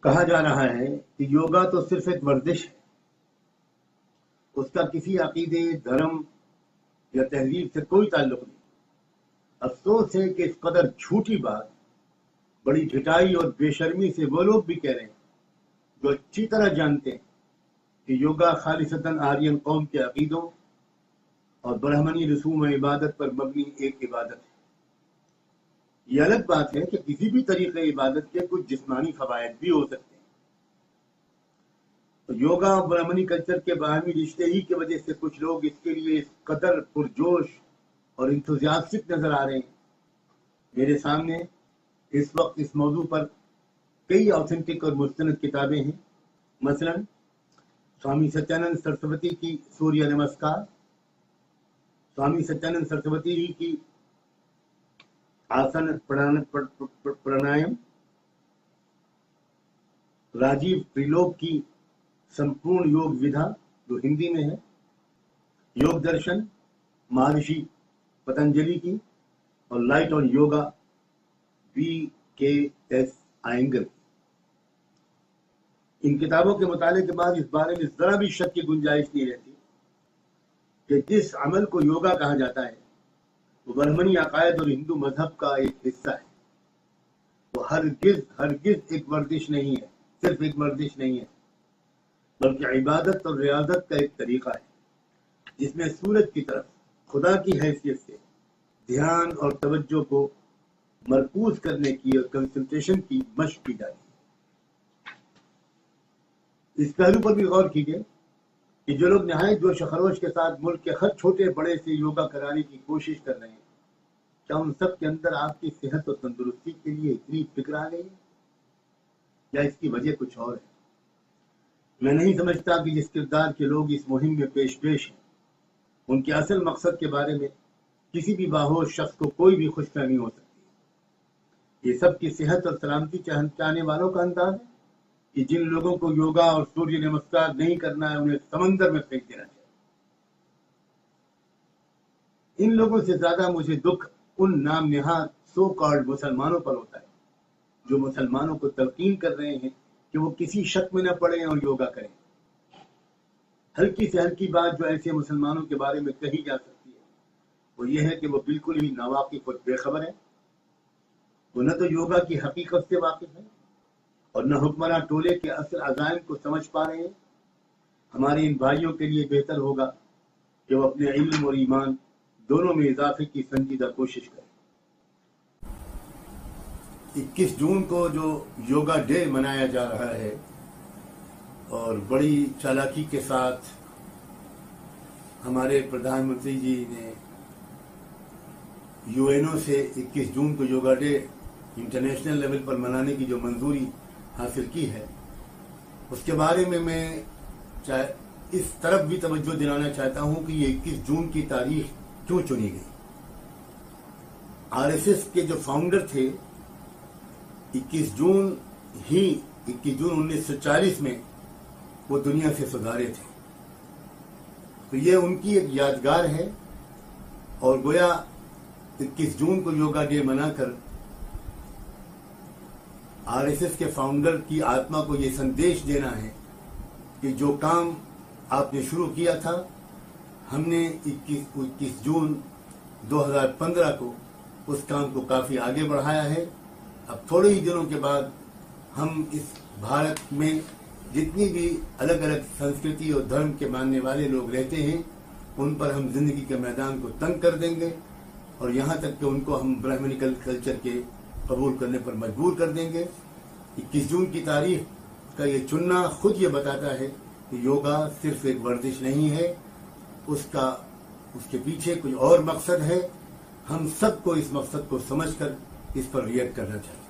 کہا جا رہا ہے کہ یوگا تو صرف ایک ورزش ہے، اس کا کسی عقیدے، دھرم یا تہذیب سے کوئی تعلق نہیں۔ افسوس ہے کہ اس قدر جھوٹی بات بڑی جھٹائی اور بے شرمی سے وہ لوگ بھی کہہ رہے ہیں جو اچھی طرح جانتے ہیں کہ یوگا خالصتاً آرین قوم کے عقیدوں اور برہمنی رسوم و عبادت پر مبنی ایک عبادت ہے۔ یہ الگ بات ہے کہ کسی بھی طریقے عبادت کے کچھ جسمانی فوائد بھی ہو سکتے ہیں۔ تو یوگا اور برہمنی کلچر کے باہمی رشتے ہی کی وجہ سے کچھ لوگ اس کے لیے اس قدر پرجوش اور انتھوزیاسٹک نظر آ رہے ہیں۔ میرے سامنے اس وقت اس موضوع پر کئی آتھینٹک اور مستند کتابیں ہیں، مثلا سوامی ستیانند سرسوتی کی سوریہ نمسکار، سوامی ستیانند سرسوتی جی کی آسن پرانایم، راجیو تریلوک کی سمپورن یوگ ودھا جو ہندی میں ہے، یوگ درشن مہارشی پتنجلی کی، اور light on yoga VKS Iyengar کی۔ ان کتابوں کے مطالعے کے بعد اس بارے میں ذرا بھی شک کی گنجائش نہیں رہتی کہ جس عمل کو یوگا کہا جاتا ہے وہ برہمنی عقائد اور ہندو مذہب کا ایک حصہ ہے۔ وہ ہرگز ایک ورزش نہیں ہے، صرف ایک ورزش نہیں ہے، بلکہ عبادت اور ریاضت کا ایک طریقہ ہے جس میں سورج کی طرف خدا کی حیثیت سے دھیان اور توجہ کو مرکوز کرنے کی اور کنسنٹریشن کی مشق کی جاتی ہے۔ اس پہلو پر بھی غور کیجیے کہ جو لوگ نہایت جوش و خروش کے ساتھ ملک کے ہر چھوٹے بڑے سے یوگا کرانے کی کوشش کر رہے ہیں، کیا ان سب کے اندر آپ کی صحت اور تندرستی کے لیے اتنی فکر آ گئی ہے، یا اس کی وجہ کچھ اور ہے؟ میں نہیں سمجھتا کہ جس کردار کے لوگ اس مہم میں پیش ہیں ان کے اصل مقصد کے بارے میں کسی بھی باہوش شخص کو کوئی بھی خوش فہمی ہو سکتی ہے۔ یہ سب کی صحت اور سلامتی چاہنے والوں کا انداز ہے کہ جن لوگوں کو یوگا اور سوریہ نمسکار نہیں کرنا ہے انہیں سمندر میں پھینک دینا چاہیے۔ ان لوگوں سے زیادہ مجھے دکھ ان نام نہاد سو کالڈ مسلمانوں پر ہوتا ہے جو مسلمانوں کو تلقین کر رہے ہیں کہ وہ کسی شک میں نہ پڑیں اور یوگا کریں۔ ہلکی سے ہلکی بات جو ایسے مسلمانوں کے بارے میں کہی جا سکتی ہے وہ یہ ہے کہ وہ بالکل ہی ناواقف اور بے خبر ہیں۔ وہ نہ تو یوگا کی حقیقت سے واقف ہیں اور نہ حکمراں ٹولے کے اصل عزائم کو سمجھ پا رہے ہیں۔ ہمارے ان بھائیوں کے لیے بہتر ہوگا کہ وہ اپنے علم اور ایمان دونوں میں اضافے کی سنجیدہ کوشش کریں۔ 21 جون کو جو یوگا ڈے منایا جا رہا ہے اور بڑی چالاکی کے ساتھ ہمارے پردھان منتری جی نے UN سے 21 جون کو یوگا ڈے انٹرنیشنل لیول پر منانے کی جو منظوری حاصل کی ہے، اس کے بارے میں اس طرف بھی توجہ دلانا چاہتا ہوں کہ یہ 21 جون کی تاریخ کیوں چنی گئی۔ RSS کے جو فاؤنڈر تھے 21 جون 1940 میں وہ دنیا سے سدھارے تھے، تو یہ ان کی ایک یادگار ہے، اور گویا 21 جون کو یوگا ڈے منا کر RSS کے فاؤنڈر کی آتما کو یہ سندیش دینا ہے کہ جو کام آپ نے شروع کیا تھا، ہم نے 21 جون 2015 کو اس کام کو کافی آگے بڑھایا ہے۔ اب تھوڑے ہی دنوں کے بعد ہم اس بھارت میں جتنی بھی الگ الگ سنسکرتی اور دھرم کے ماننے والے لوگ رہتے ہیں ان پر ہم زندگی کے میدان کو تنگ کر دیں گے، اور یہاں تک کہ ان کو ہم برہمنیکل کلچر کے قبول کرنے پر مجبور کر دیں گے۔ 21 جون کی تاریخ کا یہ چننا خود یہ بتاتا ہے کہ یوگا صرف ایک ورزش نہیں ہے، اس کے پیچھے کوئی اور مقصد ہے۔ ہم سب کو اس مقصد کو سمجھ کر اس پر ریئیکٹ کرنا چاہیے۔